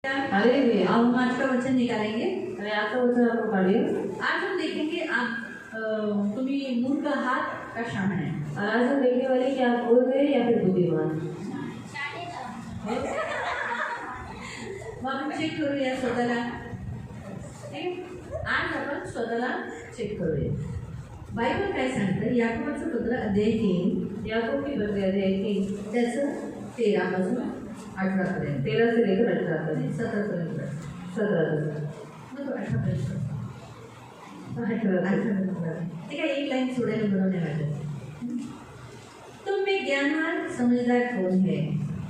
अरे भी अब हम आज का वचन निकालेंगे। अरे आज का वचन आपको पढ़िए। आज हम देखेंगे आप तुम्ही मूर्ख आहात का शहाणा है। और आज हम देखने वाले कि आप मूर्ख हैं या फिर बुद्धिमान। मग आपण चेक करूया स्वतःला। आज आपण स्वतःला चेक करूया। बायबल काय सांगतं, याकोबाचं पत्र अध्याय 3, याकोब की पत्र अध्याय 3 त्याचं 13 पासून 18 पर्यंत, 13 से लेकर 18 तक, 17 पर्यंत, 17 तक, मग 18 पर्यंत, 18 ते काय एक लाईन सोडायला बरं नाही वाटत। तुम में ज्ञानवान समझदार कौन है?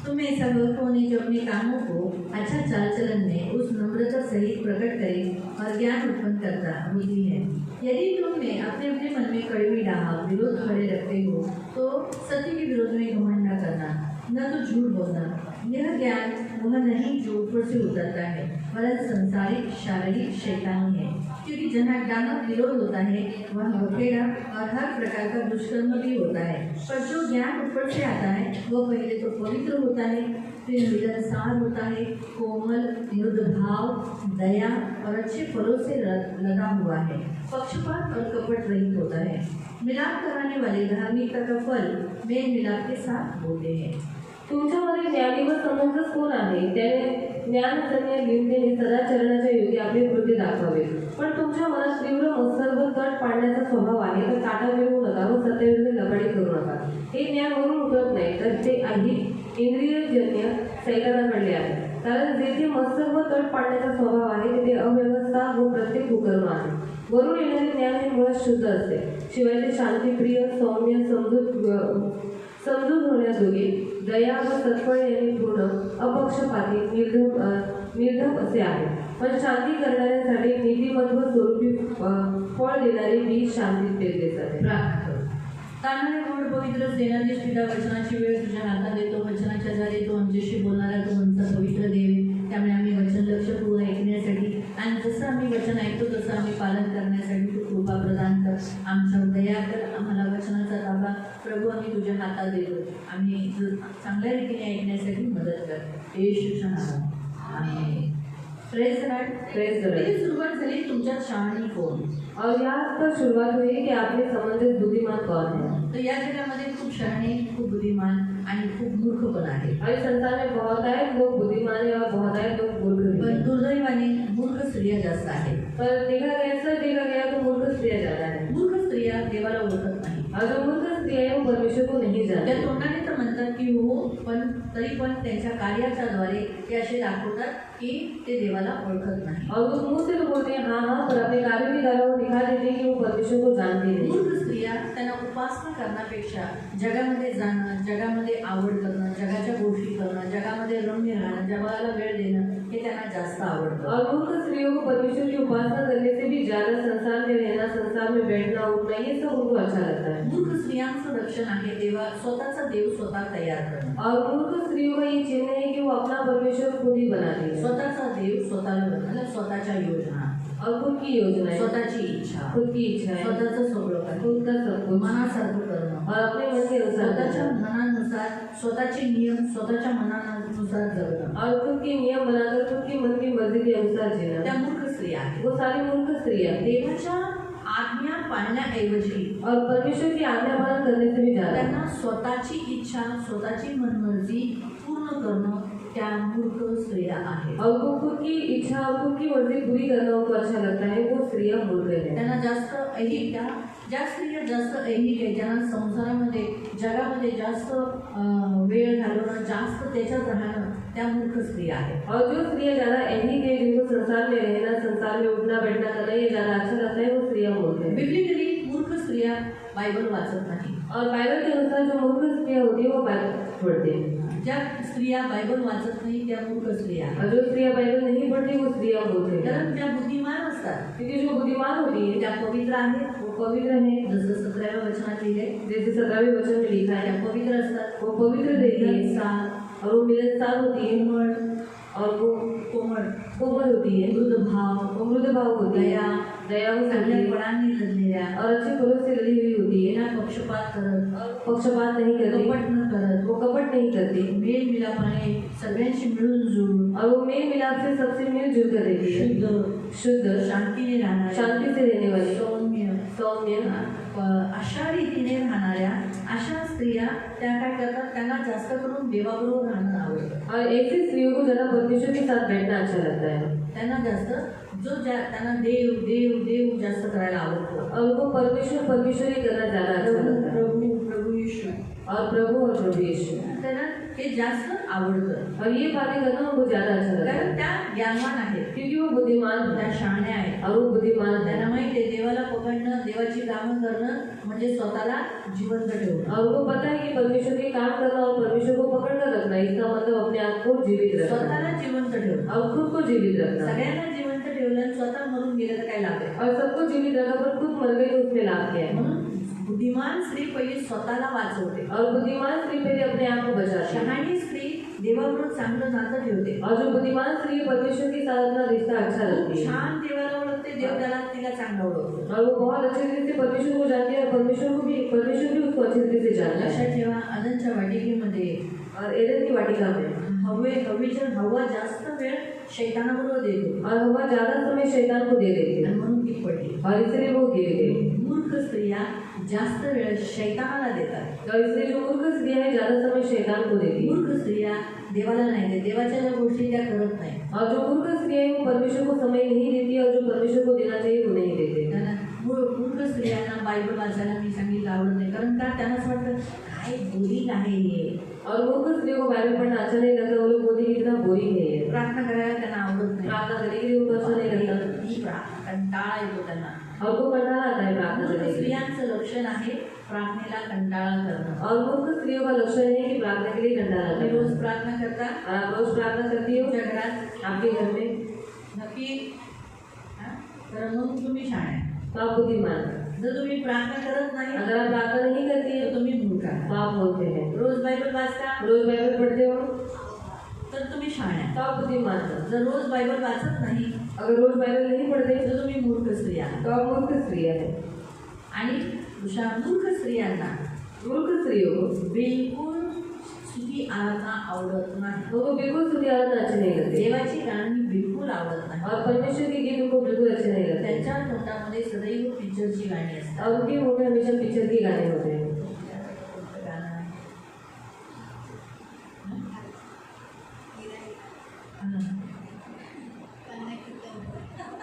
तुम में ऐसा लोग कौन है जो अपने कामों को अच्छा चाल चलन में उस नम्रता सहित प्रकट करे और ज्ञान उत्पन्न करता बुद्धि है। यदि तुम में अपने अपने मन में कड़वी डाह विरोध खड़े रखते हो तो सत्य के विरोध में घमंड न करना, न तो झूठ बोलना। यह ज्ञान वह नहीं जो ऊपर से उतरता है, वरन संसारिक शारीरिक शैतानी है, क्योंकि जहाँ डानव विरोध होता है वह बखेड़ा और हर प्रकार का दुष्कर्म भी होता है। पर जो ज्ञान ऊपर से आता है वह पहले तो पवित्र होता है, फिर मिलनसार होता है, कोमल, मृदुभाव, दया और अच्छे फलों से लदा हुआ है, पक्षपात और कपट रहित होता है। मिलाप कराने वाले धार्मिकता का फल मेल मिलाप के साथ होते हैं। तुमच्यामध्ये ज्ञानी व समंजस कोण आहे? त्याने ज्ञानजन्य लिंगेने सदाचरणाच्या योगी आपले कृत्य दाखवावे। पण तुमच्या मनात तीव्र मत्सर व तट पाडण्याचा स्वभाव आहे तर काटा मिळवू नका व सत्याविरुद्ध लबाडी करू नका। हे ज्ञान वरून उतरत नाही तर ते आधी इंद्रियजन्य सैतानाकडले आहे, कारण जेथे मत्सर व तट पाडण्याचा स्वभाव आहे तेथे अव्यवस्था व प्रत्येक कुकर्म आहे। वरून येणारे ज्ञान हे मुळात शुद्ध असते, शिवाय ते शांतिप्रिय, सौम्य, समजूत होण्याजोगे, दया व सत्फळ यांनी पूर्ण, अपक्षपाती, निर्धम असे आहे। पण शांती करणाऱ्यांसाठी नीतिमत्व स्वरूपी फळ देणारे बीज शांतीत पेरले जाते। प्रार्थना करू। तानाने गोड पवित्र सेनाधीश पिता, वचनाची वेळ तुझ्या हातात देतो। वचनाच्या द्वारे तो आमच्याशी बोलणारा तो आमचा पवित्र देव, त्यामुळे आम्ही वचन लक्षपूर्वक ऐकण्यासाठी आणि जसं आम्ही वचन ऐकतो तसं आम्ही पालन करण्यासाठी तू कृपा प्रदान कर। आमच्यावर दया कर, आम्हाला वचनाचा ताबा प्रभू आम्ही तुझ्या हातात देतो। आम्ही चांगल्या रीतीने ऐकण्यासाठी मदत कर, येशूच्या नावात amen. Praise the Lord. Praise the Lord. इथे सुरुवात झाली तुमच्यात शहाणी कोण, और यहाँ पर शुरुआत हुई कि आपने समंजस बुद्धिमान कौन है। तर या जगामध्ये खूप शहाणे, खूप बुद्धिमान आणि खूप मूर्ख पण आहे। और इस संसार में बहुत आए लोग बुद्धिमान है और बहुत आए लोग मूर्ख भी पण हैं। दुर्दैवाने मूर्ख स्त्रिया जास्त आहे। पर देखा गया तो मूर्ख स्त्रियाँ ज्यादा है। मूर्ख स्त्रिया देवाला ओळखत नाही। और जो मूर्ख स्त्रियाँ हैं वो परमेश्वर को नहीं त्या जानती। तोंडाने तर म्हणतात की हो, पण तरी पण त्यांच्या कार्याच्या द्वारे ते असे दाखवतात की ते देवाला ओळखत नाही। और वो मुंह से तो बोलते हैं हाँ हाँ, पर अपने कार्यों के द्वारा वो दिखा देते हैं कि वो परमेश्वर को जानते नहीं। मूर्ख स्त्रिया त्यांना उपासना करण्यापेक्षा जगामध्ये जाणं, जगामध्ये आवड करणं, जगाच्या गोष्टी करणं, जगामध्ये रम्य राहणं, जगाला वेळ देणं हे त्यांना जास्त आवडतं। और मूर्ख स्त्रियों को परमेश्वर की उपासना करने से भी ज्यादा संसार में रहना, संसार में बैठना उठना ये सब उनको अच्छा लगता है। मूर्ख स्त्रियांचं लक्षण आहे देवा स्वतःचा देव स्वतः तयार करणं। और मूर्ख स्त्रियों का ये चिन्ह है कि वो अपना परमेश्वर खुद ही बनाती है। स्वतःचा देव स्वतःला बनवणं, स्वतःच्या योजना और खुद की योजना है, स्वतःची इच्छा, खुद की इच्छा है, स्वतःचं सगळं काही, खुद का सब कुछ मनासारखं करणं और अपने मन के अनुसार स्वतःच्या करना। मनानुसार, स्वतःचे नियम स्वतःच्या मनानुसार जगणं, और खुद के नियम बनाकर खुद की मन की मर्जी के अनुसार जीना। त्या मूर्ख स्त्रिया आहेत। वो सारी मूर्ख स्त्रियाँ देवाच्या आज्ञा पाळण्याऐवजी और परमेश्वर की आज्ञा पालन करने से भी ज्यादा त्यांना स्वतःची इच्छा, स्वतःची मनमर्जी पूर्ण करणं त्या मूर्ख स्त्रिया आहेत। और वो खुद की इच्छा और खुद की मर्जी पूरी करना उनको अच्छा लगता है, वो स्त्रियाँ मूर्ख है। त्यांना जास्त ऐहिक, ज्या स्त्रिया जास्त ऐहिक आहे, ज्यांना संसारामध्ये जगामध्ये जास्त वेळ घालवणं, जास्त त्याच्यात राहणं, त्या मूर्ख स्त्रिया आहेत। और जो स्त्रियाँ ज्यादा ऐहिक है, जिनको संसार में रहना, संसार में उठना बैठना करना ये ज्यादा अच्छा लगता है, वो स्त्रियाँ मूर्ख है। बिब्लिकली मूर्ख स्त्रिया बायबल वाचत नाही। और बाइबल के अनुसार जो मूर्ख स्त्रियाँ होती है वो बाइबल पढ़ती है। ज्या स्त्रिया बायबल वाचत नाही त्या मूर्ख स्त्रिया आहेत। और जो स्त्रियाँ बाइबल नहीं पढ़ती वो स्त्रियाँ मूर्ख है। कारण त्या बुद्धिमान असतात, क्योंकि जो बुद्धिमान होती है त्या पवित्र आहेत, वो पवित्र है, जसं 17व्या वचनात लिहिले जैसे 17वें वचन में लिखा है, त्या पवित्र असतात, वो पवित्र रहती है मिलनसार, और वो मिलनसार होती है, कोमल और वो कोमल, कोमल होती है, मृदुभाव, वो मृद भाव होती है, दया, दया को चांगल्या समझी फळांनी लदलेल्या, और अच्छे फलों से लदी हुई होती है, बिना पक्षपात करत, पक्षपात नहीं करती, कपट न करत, वो कपट नहीं करती मेल मिलापाने सगळ्यांशी मिळून जुळून और वो मेल मिलाप से सबसे मिलजुल कर रहती है, शुद्ध, शांतीने राहणाऱ्या, शांति से रहने वाली, सौम्य, अशा रीतीने राहणाऱ्या अशा स्त्रिया त्या काय करतात, त्यांना जास्त करून देवाबरोबर राहणं आवडतं. और ऐसी स्त्रियों को ज़्यादा परमेश्वर के साथ बैठना अच्छा लगता है त्यांना जास्त त्यांना देव देव देव जास्त करायला आवडतो. और उनको परमेश्वर ही करना ज़्यादा अच्छा लगता है प्रभू येशू और प्रभु यीशु त्यांना हे जास्त आवडतं, और ये बातें करना उनको ज़्यादा अच्छा लगता कारण है त्या ज्ञानवान आहेत, क्योंकि वो बुद्धिमान त्या है शहाण्या आहेत. और वो बुद्धिमान है त्यांना माहिती आहे देवाला पकडणं, देवाची कामं करणं म्हणजे स्वतःला जिवंत ठेवणं. और उनको पता है कि परमेश्वर के काम करना और परमेश्वर को पकड़ कर रखना, इसका मतलब अपने आप को जीवित रखना स्वतःला जिवंत ठेवणं. और खुद को जीवित रखना. सगळ्यांना जिवंत ठेवलं आणि स्वतः मरून गेलं तर काय लाभ आहे. और सबको जीवित रखा पर खुद मर गई तो उसमें लाभ क्या है. म्हणून बुद्धिमान स्त्री पहिली स्वतःला वाचवते, और बुद्धिमान स्त्री पहले अपने आप को बचाती है शहाणी स्त्री देवाबरोबर चांगलं नातं ठेवते, और जो बुद्धिमान स्त्री है, परमेश्वर के साथ अपना रिश्ता अच्छा रखती है छान देवाला ओळखते, देव त्याला तिला चांगलं ओळखतो. और वो बहुत अच्छे तरीके से परमेश्वर को जानती है और परमेश्वर भी उसको अच्छे तरीके से जानता है. लक्षात ठेवा, अदनच्या वाटिकेमध्ये और एडन की वाटिका में हवा जास्त वेळ शैतानाबरोबर देतो और हवा ज्यादा समय शैतान को दे देती आणि है म्हणून ती पडली. और इसलिए वो गिर गई. मूर्ख स्त्रिया जास्त वेळ शैतानाला देतात. और इसलिए जो मूर्ख स्त्रियां है ज्यादा समय शैतान को देती है मूर्ख स्त्रिया देवाला नाही देत, देवाच्या ज्या गोष्टी त्या करत नाही. और जो मूर्ख स्त्रियां है वो परमेश्वर को समय नहीं देती और जो परमेश्वर को देना चाहिए वो नहीं देते. त्यांना मूर्ख स्त्रियांना बायबल वाचायला मी सांगितलं आवडत नाही, कारण का त्यांना असं वाटतं काय बोरिंग आहे हे. और मूर्ख स्त्रियों को बाइबल पढ़ना अच्छा नहीं लगता, वो लोग बोलते हैं कितना बोरिंग है ये. प्रार्थना करायला त्यांना आवडत नाही, प्रार्थना करने के लिए उनको अच्छा नहीं लगता ही कंटाळा येतो त्यांना. और वो कंटाला आता है प्रार्थना मूर्ख करने के लिए. स्त्रियांचं लक्षण आहे प्रार्थनेला कंटाळा करणं. और मूर्ख स्त्रियों का लक्षण है कि प्रार्थना के लिए कंटाला तुम्ही करना. रोज प्रार्थना करता, आप रोज प्रार्थना करती हो तुमच्या घरात आपके घर में, नक्की हा? तर मग तुम्ही शाळा. तो आप बुद्धिमान. जर तुम्ही प्रार्थना करत नाही अगर आप प्रार्थना नहीं करती तर है तुम्ही मूर्ख आहात. तो आप बोलते हैं. रोज बायबल वाचता रोज बाइबल पढ़ते हो तर तुम्ही शाळा. तो आप बुद्धिमान हो. जर रोज बायबल वाचत नाही अगर रोज बाइबल नहीं पढ़ते तर तुम्ही मूर्ख स्त्री आहात. तो आप मूर्ख स्त्रियां हैं. आणि मूर्ख स्त्रियांना मूर्ख स्त्रियों को बिलकुल स्तुती आराधना आवडत नाही. उनको बिल्कुल स्तुति आराधना अच्छी नहीं लगती देवाची गाणी बिलकुल आवडत नाही. और परमेश्वर के गीत उनको बिल्कुल अच्छे नहीं लगते त्यांच्या तोंडामध्ये सदैव पिक्चरची गाणी असतात. और उनके मुंह में हमेशा पिक्चर के गाने होते हैं. गाणं आहे.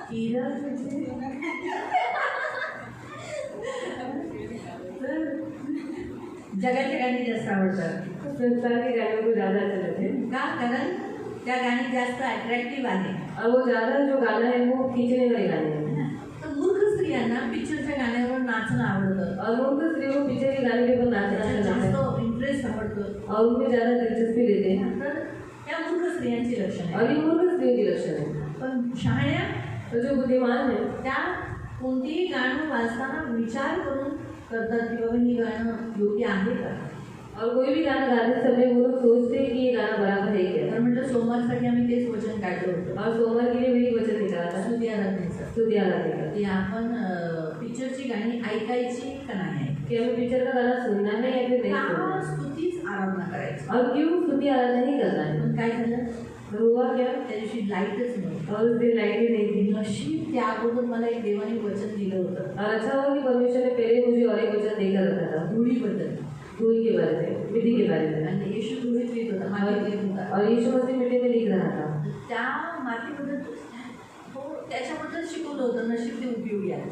किरण जगाच्या गाणी जास्त आवडतात. संसार के गानों को ज़्यादा अच्छे लगते हैं का? कारण त्या गाणी जास्त अट्रॅक्टिव्ह आहे. और वो ज़्यादा जो गाना है वो खींचने वाले गाने हैं. तर मूर्ख स्त्रियांना पिक्चरच्या गाण्यावर नाचणं आवडतं, और मूर्ख स्त्रियों को पिक्चर के गाने के ऊपर नाचना अच्छा त्याच्यात लगता है जास्त इंटरेस्ट आवडतो. और उनमें ज़्यादा दिलचस्पी लेते हैं. तर त्या मूर्ख स्त्रियांची लक्षण और आहे. ये मूर्ख स्त्रियों की लक्षण है. पण शहाण्या तो जो बुद्धिमान है त्या कोणतीही गाणं वाचताना विचार करून करतात की बाबा ही गाणं योग्य आहे का. और कोई भी गाना गाते समय वो लोग सोचते हैं कि ये गाना बराबर है क्या. तर म्हटलं सोमवारसाठी आम्ही तेच वचन काढलं होतं, और सोमवार के लिए वही वचन निकाला था स्तुती आराधनेचं, स्तुति आराधना का, की आपण पिक्चरची गाणी ऐकायची का नाही, कि हमें पिक्चर का गाना सुनना है या फिर नहीं का सुनना. स्तुतीच आराधना करायची. और क्यों स्तुति आराधना नहीं करना है. पण काय झालं, और हुआ क्या, त्या दिवशी लाईटच नव्हती. और उस दिन लाइट ही नहीं थी. नशीब त्या अगोदर मला एक देवाने वचन दिलं होतं और अच्छा हुआ कि परमेश्वर ने पहले मुझे और एक वचन देकर रखा था धुळीबद्दल. धूल के बारे में, मिट्टी के बारे में. आणि येशू धुळीत येत होता, मातीत येत होता. और यीशु मसीह मिट्टी में लिख रहा था. त्या मातीबद्दल हो त्याच्याबद्दल शिकवलं होतं, नशीब ते उपयोगी आहे.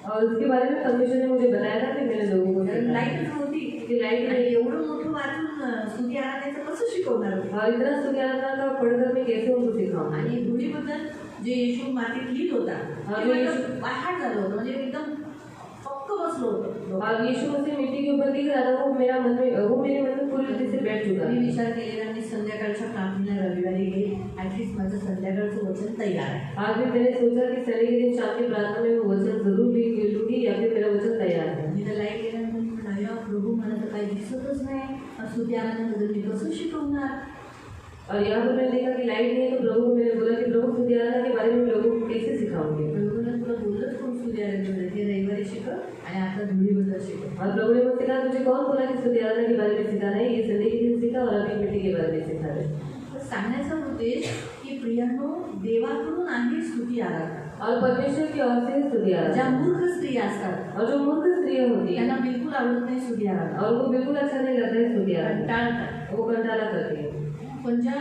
और उसके बारे में परमेश्वर ने मुझे बताया था कि मैंने लोगों को कारण सिखाया. लाईटच नव्हती कि लाइट आणि नहीं. एवढं मोठं वाचून स्तुती आराधनेचं कसं शिकवणार होते. और इतना स्तुति आराधना का पढ़कर मैं कैसे उनको सिखाऊं. आणि धुळीबद्दल जे येशू मातीत लिहित होता हा, ते जो एकदम येशू- बाहेर झालं होतं, म्हणजे एकदम पक्क बसलं होतं. और यीशु मसीह मिट्टी के ऊपर लिख रहा था, वो मेरे मन में पूरी रीति से बैठ चुका मी है. विचार केलेला मी संध्याकाळच्या प्रार्थनेला रविवारी गेले, ॲटलिस्ट माझं संध्याकाळचं वचन तयार आहे. आज भी मैंने सोचा कि संडे के दिन शाम की प्रार्थना में वो वचन जरूर लूंगी या फिर मेरा वचन तैयार है. मी तर लाईट गेल्यानंतर म्हटलं अय्या प्रभू मला तर काही दिसतच नाही, स्तुती आराधनेबद्दल मी कसं शिकवणार. और यहाँ पर मैंने देखा कि लाइट नहीं है, तो प्रभु को मैंने बोला कि प्रभु स्तुति आराधना के बारे में लोगों को कैसे सिखाऊंगी. प्रभूने तुला बोललंच स्तुती आराधना हे रविवारी शिकव आणि आता धुळीबद्दल शिकव. और प्रभु ने मुझसे कहा तुझे कौन बोला कि स्तुति आराधना के बारे में सिखाना है, ये संडे के दिन सीखा और अभी मिट्टी के बारे में सिखा रहे. तर सांगण्याचा उद्देश की प्रियांनो, देवाकडून आहे स्तुती आराधना. और परमेश्वर की ओर से स्तुति ज्या आराधना. मूर्ख स्त्रिया असतात और जो मूर्ख स्त्रियां होती है त्यांना बिलकुल आवडत नाही स्तुती आराधना, और वो बिल्कुल अच्छा नहीं लगता है स्तुति आराधना, कंटाळतात. वो कंटाला करती है. पण ज्या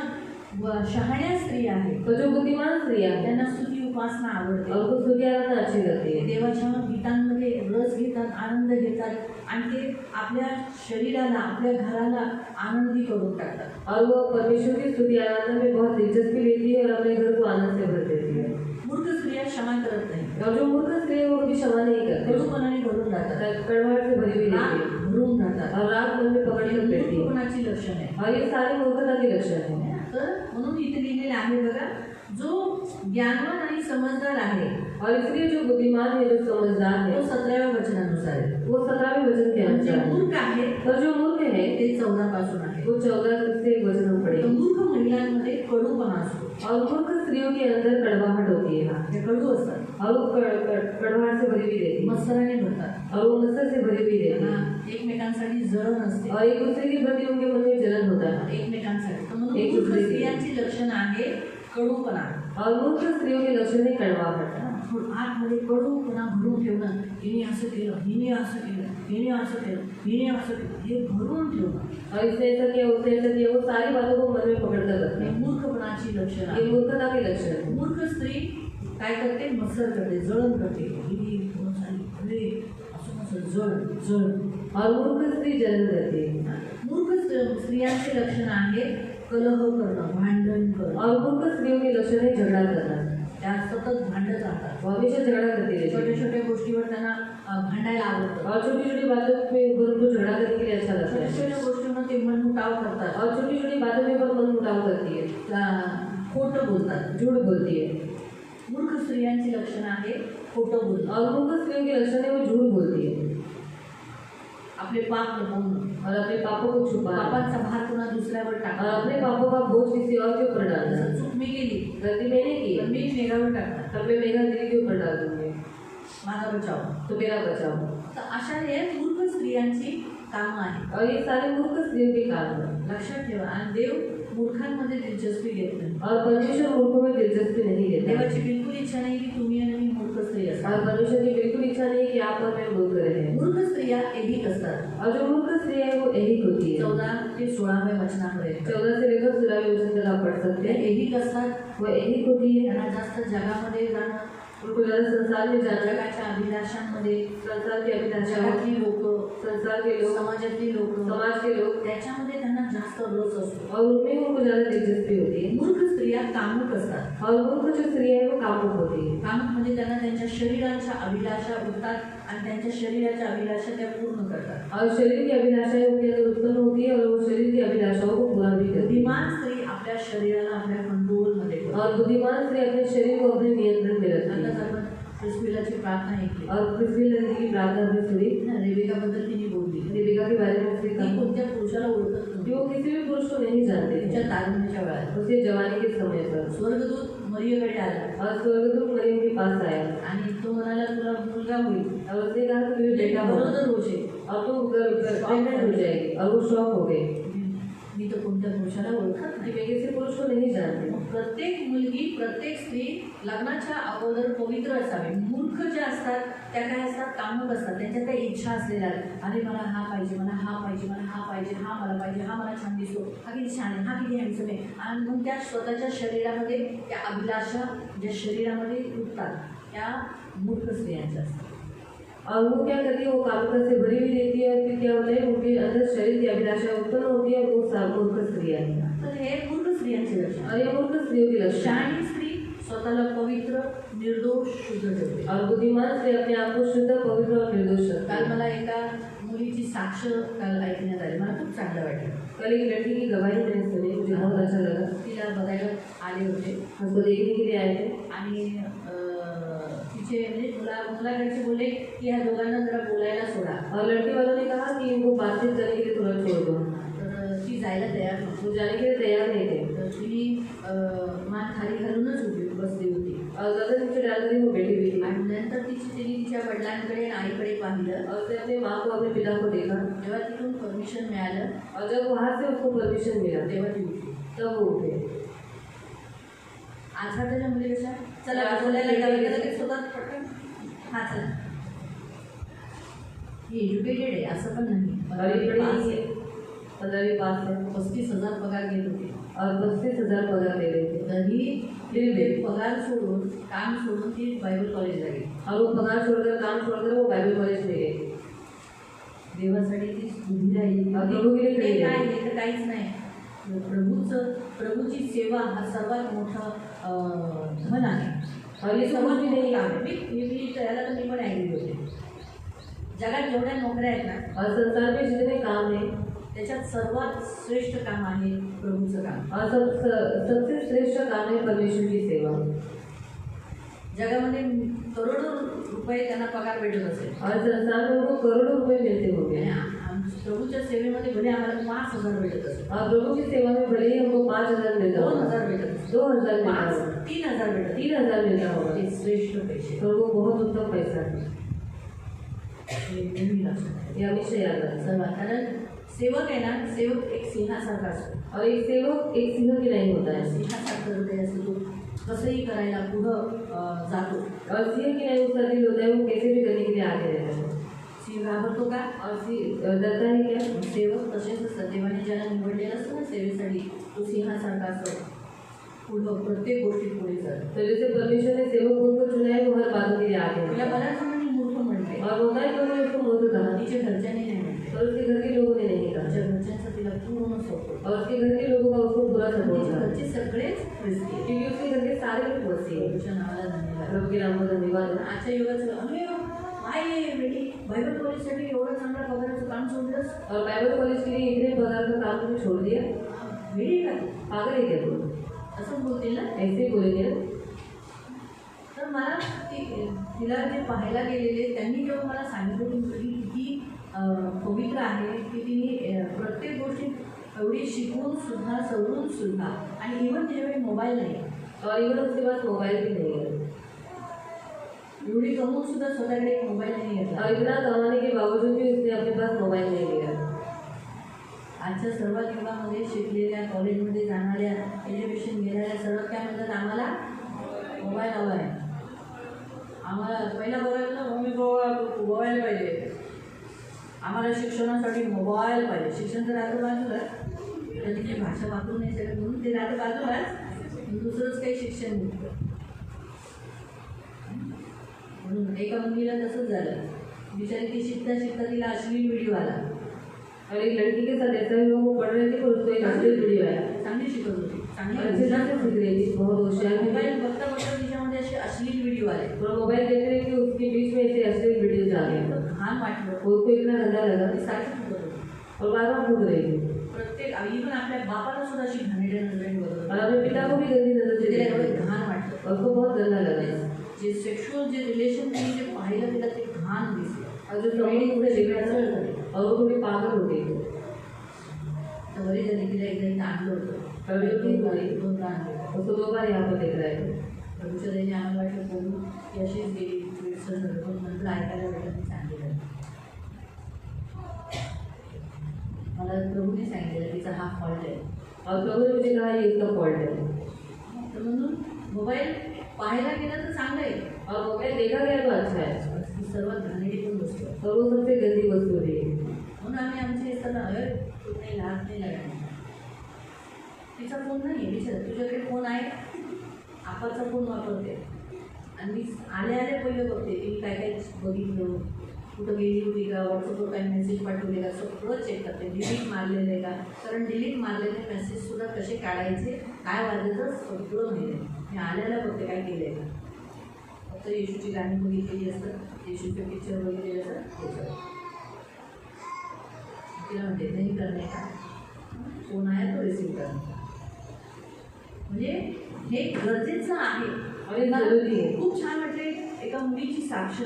शहाण्या स्त्रिया आहेत तो जो बुद्धिमान स्त्रियां हैं त्यांना स्तुती उपासना आवडते. और वो स्तुति आराधना अच्छी लगती ते है. देवाच्या गीतांमध्ये रस घेतात, आनंद घेतात आणि ते आपल्या शरीराला, आपल्या घराला आनंदी करून टाकतात. और वो परमेश्वर की स्तुति आराधना में बहुत दिलचस्पी लेती है और अपने घर को आनंद से भर देती है. मूर्ख स्त्रिया क्षमा करत नाही, और जो मूर्ख स्त्री है वो कभी क्षमा नहीं करती, कडूपणाने भरून जातात, कड़वाहट से भरी हुई रहती है भरून जातात. और रात मन में पकड़ कर बैठती है. मूर्खपणाची लक्षण आहे. और ये सारे मूर्खता के लक्षण है. तर म्हणून इथे लिहिलेले आहे बघा, जो ज्ञानवान आणि समजदार आहे और इसलिए जो बुद्धिमान है, जो समझदार है, तो 17व्या वचनानुसार आहे. वो 17वें वचन के जे अनुसार है. मूर्ख आहे और जो मूर्ख है ते 14 पासून आहे. वो 14 से वचन हम तर पढ़ेंगे. मूर्ख महिलांमध्ये कडूपणा असतो. और मूर्ख स्त्रियों के अंदर कड़वाहट होती है ते कडू असतात, और वो कड़वाहट से भरी हुई रहती है मत्सराने भरतात, और वो मत्सर से भरी हुई रहती है त्यांना एकमेकांसाठी जळण असते, और एक दूसरे के प्रति उनके मन में जलन होता है. एकमेकांसाठी. तर म्हणून एक मूर्ख दुसरे के- स्त्रियांची लक्षण आहे कडूपणा. और मूर्ख स्त्रियों के लक्षण है कड़वाहट. आतमध्ये कडूपणा भरून ठेवणं, हिने असं केलं, हिने असं केलं, हिने असं केलं, हिने असं केलं, हे भरून ठेवणं और इसने ऐसा किया, उसने ऐसा किया, वो सारी बातों को मन में पकड़ कर रखना हे है. मूर्खपणाची लक्षण ये आहे. मूर्खता के लक्षण है. मूर्ख स्त्री काय करते? मत्सर करते, जळण करते. ही कोण झाली? अरे असं कसं जळ जळ. और मूर्ख स्त्री जलन करती है. मूर्ख स्त्रियांचे लक्षण आहे कलह करणं, भांडण करणं. और मूर्ख स्त्रियों के लक्षण है झगड़ा करना. त्या सतत भांडत राहतात. वो हमेशा झगड़ा करती रहती छोट्या है छोट्या गोष्टीवर त्यांना भांडायला आवडतं. और छोटी छोटी बातों में उनको झगड़ा करने के लिए अच्छा लगता छोट्या है. छोट्या गोष्टींवर ते मनमुटाव करतात, और छोटी छोटी बातों में पर मन मुटाव करती है, खोटं बोलतात. झूठ बोलती है. मूर्ख स्त्रियांची लक्षणं आहे खोटं बोलणं, और मूर्ख स्त्रियों के लक्षण है वो झूठ बोलती है आपले पाप लपवणं, और अपने पापों को छुपाना पापाचा भार पुन्हा दुसऱ्यावर और टाकणं. अपने पापों का बोझ किसी और के ऊपर डालना. जसं चूक मी केली गलती मैंने की तर मी मेघावर टाकणार, तब मैं मेघा दीदी के ऊपर डाल दूंगी माझा बचाव. तो मेरा बचाव. तर अशा हे मूर्ख स्त्रियांची कामं आहेत. और ये सारे मूर्ख स्त्रियों के काम है. लक्षात ठेवा. आणि देव मूर्खांमध्ये दिलचस्पी घेत नाही. और परमेश्वर मूर्खों में दिलचस्पी नहीं लेता. देवाची बिलकुल इच्छा नाही की तुम्ही आणि मी मूर्ख स्त्री और असाल. परमेश्वर की बिल्कुल इच्छा नहीं कि आप और मैं मूर्ख रहे. मूर्ख स्त्रिया ऐहिक असतात. और जो मूर्ख स्त्री है वो ऐहिक होती है. 14 ते 16व्या वचनापर्यंत 14 से लेकर 16वें वचन तक आप पढ़ सकते त्या हैं. ऐहिक असतात. वो ऐहिक होती है. त्यांना जास्त जगामध्ये जाणं, उनको ज़्यादा संसार में जाना, जगाच्या अभिलाषांमध्ये, संसार की अभिलाषा, जगातली लोक, संसार के लोग, समाजातली लोक, समाज के लोग, त्याच्यामध्ये त्यांना जास्त रस असतो. और उनमें उनको ज़्यादा दिलचस्पी होती है. मूर्ख स्त्रिया कामुक असतात. और मूर्ख जो स्त्री है वो कामुक होती है. कामुक म्हणजे त्यांना त्यांच्या शरीराच्या अभिलाषा उठतात आणि त्यांच्या शरीराच्या अभिलाषा त्या पूर्ण करतात. और शरीर की अभिलाषाएं उनके अंदर उत्पन्न होती है और वो शरीर की अभिलाषाओं को पूरा भी करती है. बुद्धिमान स्त्री आपल्या शरीराला आपल्या कंट्रोलमध्ये ठेवते. और बुद्धिमान स्त्री अपने शरीर को अपने नियंत्रण में रखती आता है. आपण क्रिस्पिलाची प्रार्थना ऐकली. और पृथ्वी नदी की प्रार्थना में सुनी. रेबिकाबद्दल तिने बोलली. रेबिका के बारे में उसने ती कहा कोणत्या पुरुषाला ओळखत कि नव्हती. वो किसी भी पुरुष को नहीं जानते तिच्या थे. तारुण्याच्या वेळात उसके जवानी के समय पर स्वर्गदूत मरियेकडे आला और स्वर्गदूत मरियम के पास आया आणि तो म्हणाला तुला मुलगा होईल, और उसने कहा कि तुझे बेटा होगा बरोबर होशील. और तू प्रेग्नेंट हो जाएगी. और वो शॉक हो गए मी तर कोणत्या पुरुषाला ओळखत कि नाही. मैं किसी पुरुष को नहीं जानती. मग प्रत्येक मुलगी, प्रत्येक स्त्री लग्नाच्या अगोदर पवित्र असावी. मूर्ख ज्या असतात त्या काय असतात? कामुक असतात. त्यांच्या त्या इच्छा असलेल्या, अरे मला हा पाहिजे, मला हा पाहिजे, मला हा पाहिजे, हा मला पाहिजे, हा मला छान दिसतो, हा किती छान आहे, हा किती हँडसम आहे. आणि मग त्या स्वतःच्या शरीरामध्ये त्या अभिलाषा ज्या शरीरामध्ये उठतात त्या मूर्ख स्त्रियांच्या असतात. और वो क्या करती है, वो कामुकता से भरी हुई रहती है. और फिर क्या होता है, उनके अंदर शरीर की अभिलाषा उत्पन्न होती है. वो मूर्ख स्त्रियां हैं. तर हे मूर्ख स्त्रियांचे लक्षण. और ये मूर्ख स्त्रियों के लक्षण. शहाणी स्त्री स्वतःला पवित्र, निर्दोष, शुद्ध ठेवते. और बुद्धिमान स्त्री अपने आप को शुद्ध, पवित्र और निर्दोष रखती काल है. मला एका मुलीची साक्ष काल ऐकण्यात आली. मला खूप चांगलं वाटलं. कल एक लड़की की गवाही मैंने सुनी, मुझे बहुत अच्छा लगा. तिला बघायला आले होते उसको देखने के लिए आए थे. आणि तिचे म्हणजे मुलाकडचे बोलले की ह्या दोघांना जरा बोलायला सोडा. और लड़की वालों ने कहा कि इनको बातचीत करने के लिए थोड़ा छोड़ दो. तर ती जायला तयार नव्हती. वो जाने के लिए तैयार नहीं थे. तर तिने मान खाली घालूनच उभी बसली होती. और ज़्यादा नीचे डालकर ही वो बैठी हुई थी. आणि नंतर तिने तिच्या वडिलांकडे आणि आईकडे पाहिलं. और उसने अपनी माँ को अपने पिता को देखा. जेव्हा तिथून परमिशन मिळालं और जब वहाँ से उसको परमिशन मिला तेव्हा ती उठली. तब वो उठे. आज त्याच्या मुली कशा चला बोलायला लावलं लगेच स्वतः पटकन हा चला. ही एज्युकेटेड आहे असं पण नाही. बड़ी बड़ी 15वीं पास है 35,000 पगार घेत होते. और 35,000 पगार दे रहे थे. तरी ते पगार सोडून काम सोडून ती बायबल कॉलेजला गेली. और वो पगार छोड़कर काम छोड़कर वो बाइबल कॉलेज में गए. देवासाठी ती उभी राहिली. और प्रभु के लिए खड़ी ते रही. काय हे तर काहीच नाही. प्रभूची सेवा हा सर्वात मोठं धन आहे. और ये समझ भी नहीं काम आहे. मी त्याला तर मी पण ॲग्री होते. जगात जेवढ्या नोकऱ्या आहेत ना और संसार में जितने काम हैं त्याच्यात सर्वात श्रेष्ठ काम आहे प्रभूचं काम. और सबसे श्रेष्ठ काम है परमेश्वर की सेवा. जगामध्ये करोडो रुपये त्यांना पगार भेटत असेल. और संसार में उनको करोड़ों रुपए मिलते होंगे. प्रभूच्या सेवेमध्ये भले आम्हाला 5,000 भेटत असेल. और प्रभु की सेवा में भले ही हमको 5,000 मिलता होगा, 2,000 भेटत असेल, 2,000 मिलता होगा, 3,000 भेटत 3,000 मिलता होगा, ते श्रेष्ठ पैसे. तो वो बहुत उत्तम पैसा है. हे नेहमी लक्षात ठेवा. ये हमेशा याद रखना. सर्वात कारण सेवक आहे ना सेवक एक सिंहासारखा असतो. और एक सेवक एक सिंह की नहीं होता है. सिंहासारखं हृदय असतो. तो कसंही करायला पुढं जातो. और सिंह की नहीं उसका दिल होता है, वो कैसे भी करने के लिए आगे रहता है. सिंह घाबरतो का? और डरता है क्या? सेवक तसेच असतात. देवाने ज्याला निवडलेलं असतं ना सेवेसाठी तो सिंहासारखा असतो. पुढं प्रत्येक गोष्टीत पुढे जातो. तो जैसे परमेश्वर ने सेवक को चुना है, वो हर बातों के लिए आगे तिला है. बऱ्याच जणांनी मूर्ख म्हणते. और होता है क्योंकि उसको मूर्ख कहा. तिच्या घरच्यांनी नाही म्हणते. और उसके घर के लोगों ने नहीं कहा. तिच्या घरच्यांचा तिला पूर्ण सपोर्ट. और उसके घर के लोगों का उसको पूरा सपोर्ट तिच्या था. घरचे सगळेच ख्रिस्ती आहेत. क्योंकि उसके घर के सारे लोग मसीह हैं. प्रभूच्या नावाला धन्यवाद. प्रभु के नाम को धन्यवाद. आजच्या युगाचं अरे काय आहे बेटी बायबल कॉलेजसाठी एवढं चांगल्या पगाराचं काम सोडलंस. और बाइबल कॉलेज के लिए इतने पगार का काम तुमने छोड़ दिया. वेडी का तू? पागल है क्या तुम? असं बोलतील ना. ऐसे ही बोलेंगे ना. तर मला तिला जे पाहायला गेलेले त्यांनी जेव्हा मला सांगितलं की मुलगी किती पवित्र आहे की तिने प्रत्येक गोष्टीत एवढी शिकून सुद्धा सवरून सुद्धा आणि इव्हन तिच्याकडे मोबाईल नाही. और इवन उसके पास मोबाइल भी नहीं है. एवढी कमवून सुद्धा स्वतःकडे एक मोबाईल नाही घेतला. और इतना कमाने के बावजूद भी उसने अपने पास मोबाइल नहीं लिया. आजच्या सर्वात युगामध्ये शिकलेल्या कॉलेजमध्ये जाणाऱ्या एज्युकेशन घेणाऱ्या सर्वात काय म्हणतात आम्हाला मोबाईल हवा आहे. आम्हाला पहिला बघायला मम्मी मोबाईल पाहिजे. आम्हाला शिक्षणासाठी मोबाईल पाहिजे. शिक्षण तर राहतं बाजूला तर तिची भाषा वापरू नाही शकत म्हणून ते राहतं बाजूलाच दुसरंच काही शिक्षण घेतलं. म्हणून एका मुलीला तसंच झालं. बिचारी ती शिकता शिकता तिला अश्लील व्हिडिओ आला. और एक लड़की के साथ ऐसा हुआ, वो पढ़ रही थी और उसको एक अश्लील वीडियो आया. चांगली शिकत होती. अच्छे से सीख रही थी, बहुत होशियार थी. मोबाईल बघता बघता तिच्यामध्ये असे अश्लील व्हिडिओ आले. और मोबाइल देख रही थी, उसके बीच में ऐसे अश्लील वीडियोज आ गए. एकदम घाण वाटलं. और उसको इतना गंदा लगा ती सारखी फुटत होती. और बार बार फूट रही थी. प्रत्येक इव्हन आपल्या बापाला सुद्धा अशी घाणेरड्या नजरेने बघत और होती. अपने पिता को भी गंदी नजर से तिला देखा. एवढं घाण वाटलं. और उसको बहुत गंदा लगा. जे सेक्शुअल जे रिलेशन तिने जे पाहिलं तिला ते घाण दिसलं. और जो संबंध उसे देखा था, और वो थोड़ी पागल हो गई. तर बरी झाली तिला एकदा इथं आणलं होतं. दोनदा आणलं. उसको 2 बार यहाँ पर देख रहा है. प्रभूच्या दयेने आम्हाला वाटलं बोलू की अशीच गेली विरसन झालं. पण नंतर ऐकायला भेटलं मी सांगितलं. मला प्रभूने सांगितलं तिचा हा फॉल्ट आहे. और प्रभु ने मुझे कहा ये इसका फॉल्ट है. तर म्हणून मोबाईल पाहायला गेलं तर चांगलं आहे. और मोबाइल देखा गया तो अच्छा है. ती सर्वात घाणेरडी पण गोष्ट आहे. और वो सबसे गंदी वस्तु है. म्हणून आम्ही आमचे सगळं नाही लाज नाही लागणार. तिचा फोन नाही आहे विचार तुझ्याकडे फोन आहे. आपाचा फोन वापरते आणि मी आले पहिलं बघते की मी काय काय बघितलं कुठं गेली होती का व्हॉट्सअपवर काही मेसेज पाठवले का सगळं चेक करते. डिलीट मारलेलं आहे का कारण डिलीट मारलेले मेसेजसुद्धा कसे काढायचे काय वाजायचं सगळं माहिती आहे. मी आल्याला बघते काय केलं आहे का. फक्त येशूची गाणी बघितलेली असतात येशूचे पिक्चर बघितलेले असतात. तिला म्हणते नाही करणे का फोन आहे तो रिसीव करणे म्हणजे हे गरजेचं आहे. और ये जरूरी है. खूप छान वाटले एका मुलीची साक्ष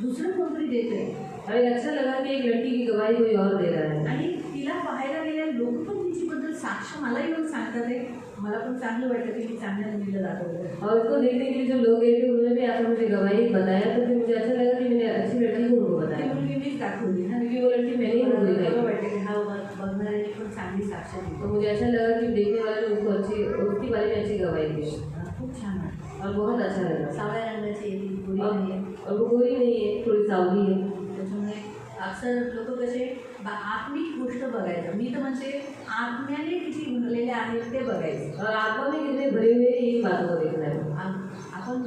दुसरं कोणतरी देत आहे. और ये अच्छा लगा कि एक लड़की की गवाही कोई और दे रहा है. आणि तिला पाहायला गेलेले लोक पण तिच्याबद्दल साक्ष मला येऊन सांगतात आहे मला पण चांगलं वाटतं की मी चांगल्या मुलीला दाखवलं. और उसको देखने के लिए जो लोग गए थे उन्होंने भी आकर मुझे गवाही बताया, तो फिर मुझे अच्छा लगा कि मैंने अच्छी लड़की को उनको ती बताया, मुलगी मीच दाखवली ना. क्योंकि वो लड़की मैंने ही उनको बरं दिखाई. वाटतं की हा बघणाऱ्याने पण चांगली साक्ष दिली. तो मुझे अच्छा लगा कि देखने वाले ने उसको अच्छी, उसके बारे में अच्छी गवाही दी खूप छान वाटतं. और बहुत अच्छा लगा. सावळ्या रंगाची आहे ती, गोरी नाही आहे. और वो गोरी नहीं है, थोड़ी सावली है. त्याच्यामुळे अक्सर लोक कसे आत्मिक गोष्ट बघायचं. मी तर म्हणते आत्म्याने किती भरलेले आहेत ते बघायचं. और आत्मा में कितने भरे हुए हैं, यही बातों को देखना है. आपण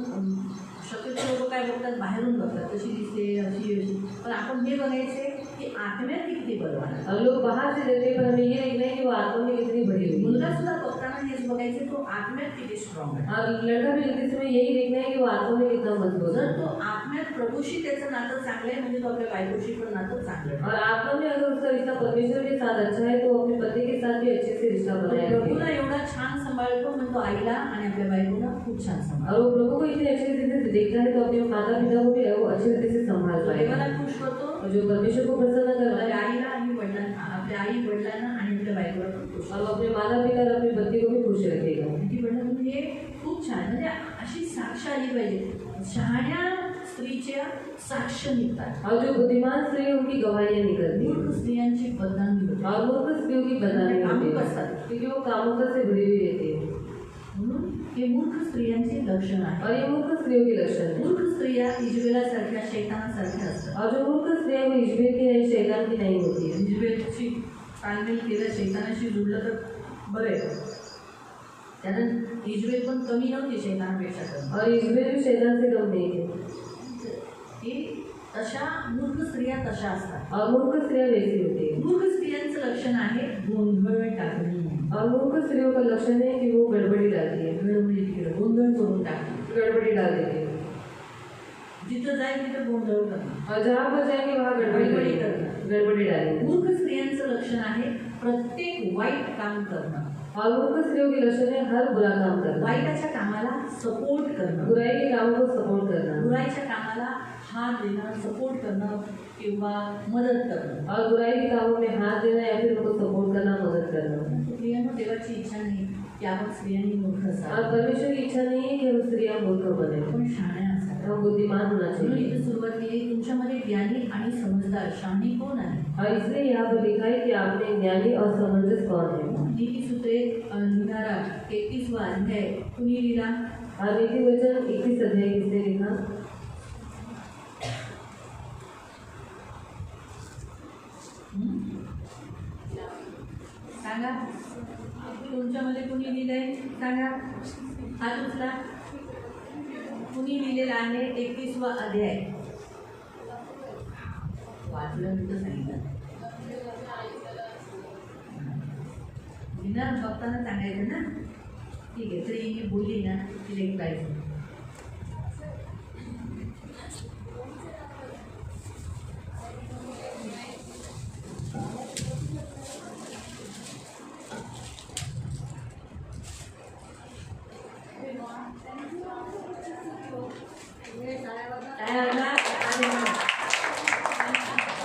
शक्यतो लोक काय बघतात, बाहेरून बघतात, कशी दिसते, अशी अशी. पण आपण हे बघायचे की आत्म्यात ती किती बलवान आहे. और लोग बाहर से देखते हैं, पर हमें ये देखना है कि वो आत्मा में कितनी भरी हुई है. मुलगा सुद्धा बघताना हेच बघायचे तो आत्म्यात किती स्ट्रॉंग आहे. और लड़का भी देखते समय यही देखना है कि वो आत्मा में कितना मजबूत है. जर तो आत्म्यात प्रभूशी त्याचं नातं चांगलं आहे म्हणजे तो आपल्या बायकोशी पण नातं चांगलं आहे. और आत्मा में अगर उसका रिश्ता परमेश्वर के साथ अच्छा है, तो वो अपने पति के साथ भी अच्छे से रिश्ता बनाए प्रभूला रखेगा. एवढा छान सांभाळतो म्हणतो आईला आणि आपल्या बायकोला खूप छान सांभाळतो. और वो प्रभु को इतने अच्छे तरीके से देखता है, तो अपने माता पिता को भी वो अच्छे तरीके से संभाल देवाला पाएगा. खुश करतो. और जो परमेश्वर को प्रसन्न करता आपल्या है, आईला आणि वडिलांना, आपल्या आई वडिलांना आणि आपल्या बायकोला पण खुश और वो अपने माता पिता और अपने पति को भी खुश रखेगा. ती म्हणत म्हणजे हे खूप छान. म्हणजे अशी साक्ष आली पाहिजे. शहाण्या स्त्रीच्या साक्ष निघतात. और जो बुद्धिमान स्त्री है, उनकी गवाहियाँ निकलती हैं. मूर्ख स्त्रियांची बदनामी होते. और मूर्ख स्त्रियों की बदनामी होती कामुक है, असतात. क्योंकि वो कामुकता से भरी हुई रहती है. म्हणून हे मूर्ख स्त्रियांचे लक्षण आहे. और ये मूर्ख स्त्रियों के लक्षण है. मूर्ख स्त्रिया इजबेलासारख्या शैतानासारख्या असतात. और जो मूर्ख स्त्रियाँ वो इश्बेल की नहीं, शैतान की नहीं होती है. इजबेलची तालमेल केलं, शैतानाशी जुळलं तर बरं आहे. त्यानं इजबेल पण कमी नव्हती शैतानापेक्षा कमी. और इश्बेल भी शैतान से कम नहीं है. ही तशा मूर्ख स्त्रिया तशा असतात. और मूर्ख स्त्रियाँ वैसी होती है. मूर्ख स्त्रियांचं लक्षण आहे गोंधळ टाकणे. और मूर्ख स्त्रियों का लक्षण है कि वो गड़बड़ी डालती है. गडबडी तिकडे गोंधळ करून टाकणे. गड़बड़ी डाल देती है. जिथं जाईल तिथं गोंधळ करणं. और जहाँ पर जाएंगे वहाँ गड़बड़ी करना. गड़बड़ी डालेंगे. मूर्ख स्त्रियांचं लक्षण आहे प्रत्येक वाईट काम करणं. और मूर्ख स्त्रियों के लक्षण है हर बुरा काम करना. वाईटाच्या कामाला सपोर्ट करणं. बुराई के कामों को सपोर्ट करना. बुराईच्या कामाला हात देणं, सपोर्ट करणं किंवा मदत करणं. और बुराई के कामों में हाथ देना या फिर उनको सपोर्ट करना, मदद करना. स्त्रियांना देवाची इच्छा नाही की आपण स्त्रियांनी मूर्ख और असावं. परमेश्वर की इच्छा नहीं है कि हम स्त्रियाँ मूर्ख बने. पण शहाण्या असाव्या. हम बुद्धिमान होना म्हणून चाहिए. इथे सुरुवात केली, तुमच्यामध्ये ज्ञानी आणि समजदार शहाणी कोण आहे. और इसलिए यहाँ पर लिखा है कि आपने ज्ञानी और समंजस कौन है. नीतिसूत्रे लिहिणारा 31वा अध्याय कुणी लिहिला. और नीति वचन 21 अध्याय किसने लिखा. सांगा तुमच्यामध्ये कुणी लिहिलंय सांगा. हात उचला. कुणी लिहिलेला आहे 31वा अध्याय. वाचलं तर सांगितलं विना बघताना सांगायचं ना. ठीक आहे, तरी मी बोलली ना तिला एक पाहिजे.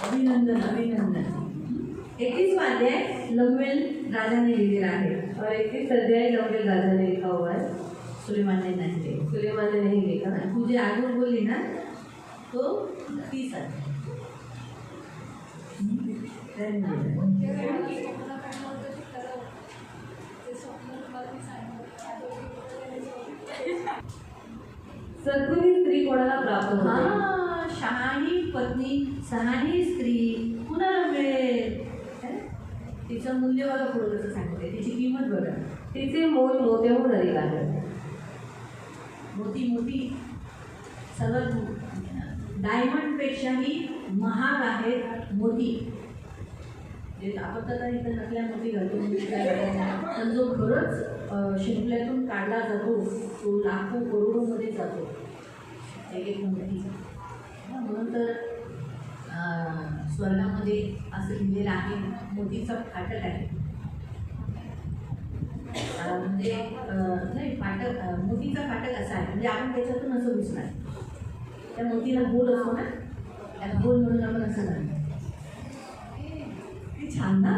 अभिनंदन अभिनंदन. 31वां अध्याय लमुएल राजाने लिहिलेला आहे. और 21 अध्याय लमुएल राजा ने लिखा हुआ है. सुलेमानने नाही लिहिले. सुलेमान ने नहीं लिखा. तू जे आगोर बोलली ना तो 30 आहे. त्याने लिहिलं. सद्गुणी स्त्री कोणाला प्राप्त होते. हा, शहाणी पत्नी, शहाणी स्त्री कुणाला मिळेल. तिचं मूल्य बघा पुढं कसं सांगते, तिची किंमत बघा. तिचे मोल मोत्याहून अधिक आहे. मोती मोती सर्वात डायमंडपेक्षाही महाग आहेत मोती. जे आपण तर इथं नकल्या मोती घालतो म्हणजे काय करायचं, पण जो खरंच शिंपल्यातून काढला जातो तो लाखो करोडोमध्ये जातो एक एक मोती. म्हणून तर स्वर्गामध्ये असं लिहिलेलं आहे मोतीचा फाटक आहे. म्हणजे नाही फाटक, मोतीचा फाटक असा आहे म्हणजे आपण त्याच्यातून असं घुसणार. त्या मोतीला गोल असतो ना, त्याला गोल म्हणून आपण असं घालतो. छान ना.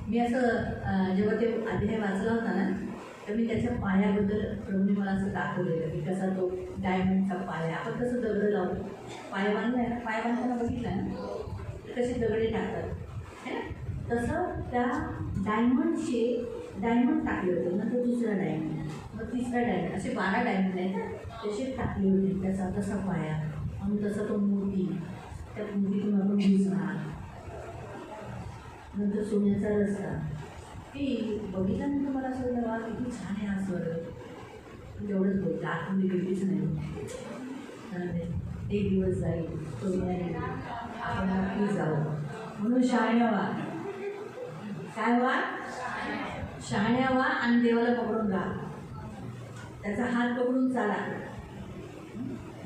मी असं जेव्हा ते अध्याय वाचला होता ना तर मी त्याच्या पायाबद्दल प्रभूने मला असं दाखवलेलं की कसा तो डायमंडचा पाया आपण कसं दगड लावतो पाय बांधलाय ना पाय बांधताना बघितलं ना कसे दगडे टाकतात है ना तसं त्या डायमंड टाकले होते नंतर दुसरा डायमंड मग तिसरा डायमंड असे 12 डायमंड आहेत ना तसे टाकले होते त्याचा तसा पाया आणि तसा तो मूर्ती त्या मूर्तीतून आपण दिसणार नंतर सोन्याचा रस्ता की बघितल्यानंतर मला असं वाटलं वा किती छान आहे हा स्वर तेवढंच बोलतं आतमध्ये गेलीच नाही एक दिवस जाईल सोन्याने आपण नक्की जाऊ म्हणून शहाण्या व्हा काय व्हा शहाण्या व्हा आणि देवाला पकडून राहा त्याचा हात पकडून चाला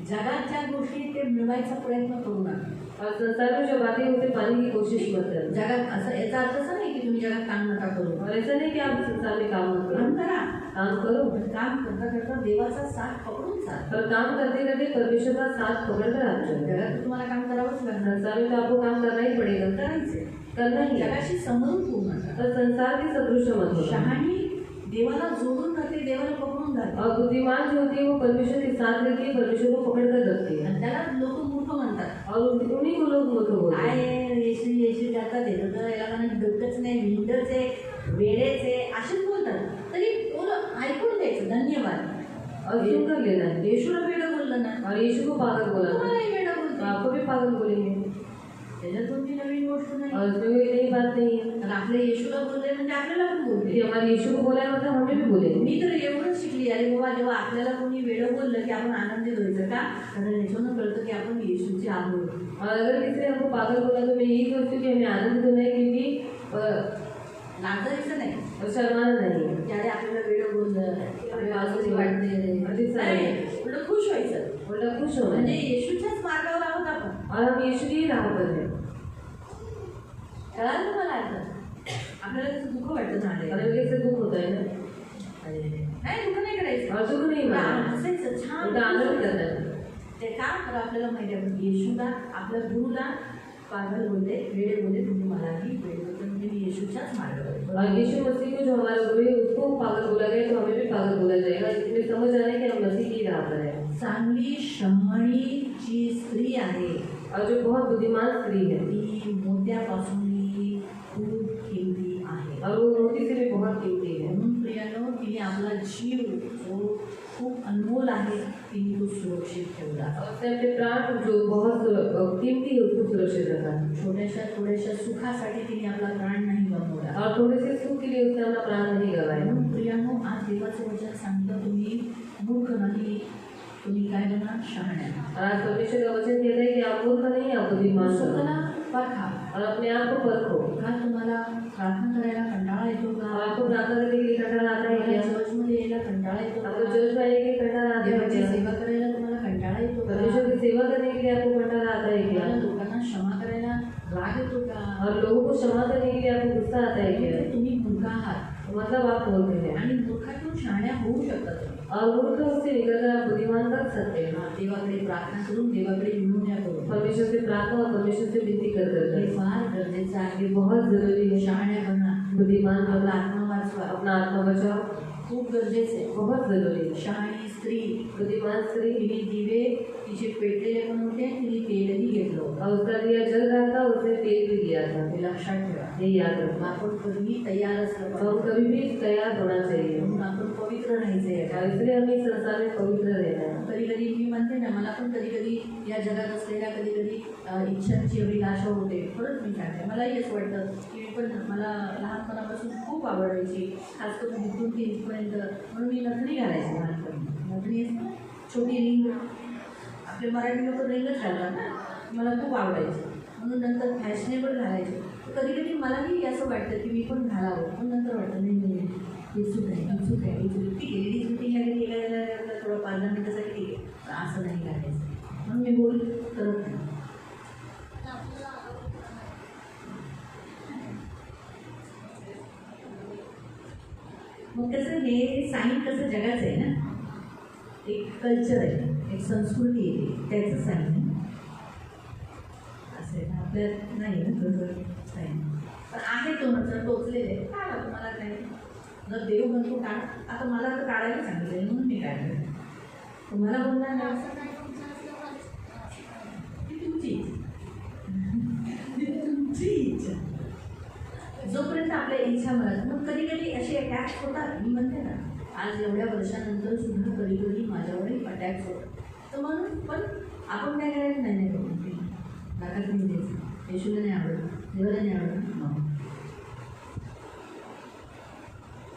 जगात ज्या गोष्टी ते मिळवायचा प्रयत्न करू नका और संसार में जो बातें होते पाने की कोशिश मत करना। जगात असं याचा अर्थ असा नाही की तुम्ही जगात काम नका करू और ऐसा नहीं कि आप संसार में काम मत काम करो, करा काम करो, पण काम करता करता देवाचा साथ पकडून चाल और काम करते करते परमेश्वर का साथ पकड़ कर आप चलो। जगात तुम्हाला काम करावंच लागणार संसार में तो आपको काम करना ही पड़ेगा, करायचे करना ही है। जगाशी समरून होऊ नका और संसार के सदृश मत हो। शहाणी देवाला जोडून राहते देवाला पकडून राहते और बुद्धिमान जो होती है वो परमेश्वर के साथ रहती है, परमेश्वर को पकड़ कर रखती है। आणि त्याला लोक मूर्ख म्हणतात और उन्हीं को लोग मूर्ख बोलते काय हैं। येशू येशू जातात येतं तर याला म्हणा डोकंच नाही विंडच आहे वेळेच आहे असेच बोलतात तरी बोल ऐकून द्यायचं धन्यवाद और क्यों कर लेना है? येशूला वेडं बोललं ना और यीशु को पागल बोला, तुम्हालाही वेडं तो बोलते आपको भी पागल बोलेंगे। त्याच्यात तुमची नवीन गोष्ट नाही और उसमें कोई नई बात नहीं है तर आपल्या येशूला बोलले म्हणजे आपल्याला पण बोलते कि हमारे यीशु को बोला है मतलब हमें भी बोलेंगे। मी तर एवढंच शिकली अरे बाबा जेव्हा आपल्याला कोणी वेडं बोललं की आपण आनंदित व्हायचं का कारण याच्यानं कळतं की आपण येशूचे आहोत और अगर किसी ने हमको पागल बोला तो मैं यही सोचती हूँ कि हमें आनंदित होना है क्योंकि लाजायचं नाही शर्माना नहीं है। की अरे आपल्याला वेडं बोललं आपल्या बाजूची वाटते नाही उलट खुश व्हायचं उल्टा खुश होना म्हणजे है येशूच्याच मार्गावर आहोत आपण और हम यीशु की ही राह पर हैं। कळालं तुम्हाला आता आपल्याला त्याचं दुःख वाटतं और झाले हमें कैसे दुख होता है ना, नाही दुःख नाही करायचं और दुख नहीं मानना, हसायचं छान उल्टा आनंद करना है। ते का तर आपल्याला माहिती आहे आपण येशूला आपल्या गुरुला पागल बोलले वेळे बोलले तुम्ही मलाही वेळे बोलते म्हणजे मी येशूच्याच मार्गावर और यीशु मसीह को जो हमारा गुरु है उसको पागल बोला गया तो हमें भी पागल बोला जाएगा। इसमें समझ आ रहा है कि हम मसीह की राह पर हैं। चांगली शहाणीची स्त्री आहे और जो बहुत बुद्धिमान स्त्री है ती मोत्यापासूनही खूप किमती आहे और वो मोती से भी बहुत कीमती है। म्हणून प्रियानो तिने आपला जीव जो खूप अनमोल आहे तिने तो सुरक्षित ठेवला और उसने अपने प्राण जो बहुत कीमती है उसको सुरक्षित रखा छोट्याशा थोड्याशा सुखासाठी तिने आपला प्राण नाही गमावला और थोड़े से सुख के लिए उसने अपना प्राण नहीं गवाया। म्हणून प्रियानो आज देवाचं वचन सांगतं तुम्ही मूर्ख नाही तुम्ही काय बना शहाण्या और आज परमेश्वर का वचन कहता है कि आप मूर्ख नहीं आप बुद्धिमान स्वतःला बनो परखा और अपने आप को परखो। का तुम्हाला प्रार्थना करायला कंटाळा येतो और का आपको प्रार्थना करने के लिए कंटाळा आता है क्या? चर्चमध्ये यायला कंटाळा येतो आपको का चर्च में आने के लिए कंटाळा आता है देवाची क्या? सेवा करायला तुम्हाला कंटाळा येतो का परमेश्वर की सेवा करने के लिए आपको कंटाळा आता है क्या? तुम्हाला लोकांना क्षमा करायला राग येतो का और लोगों को क्षमा करने के लिए आपको गुस्सा आता है क्या? म्हणजे तुम्ही मूर्ख आहात मतलब आप बोलते हैं आणि मूर्खातून शहाण्या होऊ शकता तुम्ही और मूर्ख से निकलकर आप बुद्धिमान बन सकते हैं। देवाकडे प्रार्थना करून देवाकडे विनवण्या करून परमेश्वर से प्रार्थना और परमेश्वर से विनती कर हे कर फार गरजेचं आहे ये बहुत जरूरी है। शहाण्या बना बुद्धिमान आपला बनना, आत्मा वाचवा अपना आत्मा बचाओ, खूप गरजेचं आहे बहुत जरूरी है। शहाणी स्त्री बुद्धिमान स्त्री तिने दिवे तिचे पेटलेले पण होते तिने तेलही घेतलं होतं और उसका दिया जल रहा था, उसने तेल भी दिया था। हे लक्षात ठेवा ये याद रखना। आपण कधीही तयार असलं तो हम पाहिजे. कभी भी तैयार होना चाहिए म्हणून आपण पवित्र राहायचंय और इसलिए हमें इस संसार में पवित्र रहना है। कधी कधी मी म्हणते ना मला पण कधी कधी या जगात असलेल्या कधी कधी इच्छांची अभिलाषा होते खरंच मी सांगते मलाही असं वाटतं की मी पण मला लहानपणापासून खूप आवडायची खास करून 2 ते 3 पर्यंत म्हणून मी नथनी घालायची लहानपणी नथनी छोटी रिंग आपले मराठी लोक रिंगच घालतात ना मला खूप आवडायची म्हणून नंतर फॅशनेबल घालायचे कधी कधी मलाही असं वाटतं की मी पण घालावं पण नंतर वाटतं नाही हे चूक आहे ही चूक आहे ही चूक ठीक आहे लेडीज मिटिंगला कधी गेल्या थोडं 5-10 मिनिटासाठी ठीक आहे पण असं नाही घालायचं म्हणून मी बोल करत नाही मग कसं हे साईन कसं जगाचं आहे ना एक कल्चर आहे एक संस्कृती आहे त्याचं साईन आहे असं आहे ना आपल्यात नाही ना तसं साईन पण आहे तो नंतर टोचलेले काय तुम्हाला काय जर देव म्हणतो काढ, आता मला तर काढायला सांगितलं म्हणून मी काढलं. तुम्हाला बोलणार नाही असं काय ती तुमची तुमची इच्छा. जोपर्यंत आपल्या इच्छा म्हणत, मग कधी कधी असे अटॅक्स होतात. मी म्हणते ना, आज एवढ्या वर्षानंतर सुद्धा कधी कधी माझ्यावरही अटॅक्स होतात. तर म्हणून पण आपण काय करायचं नाही करून नाका तुम्ही द्यायचं. येशूला नाही आवडत, देवाला नाही आवडत.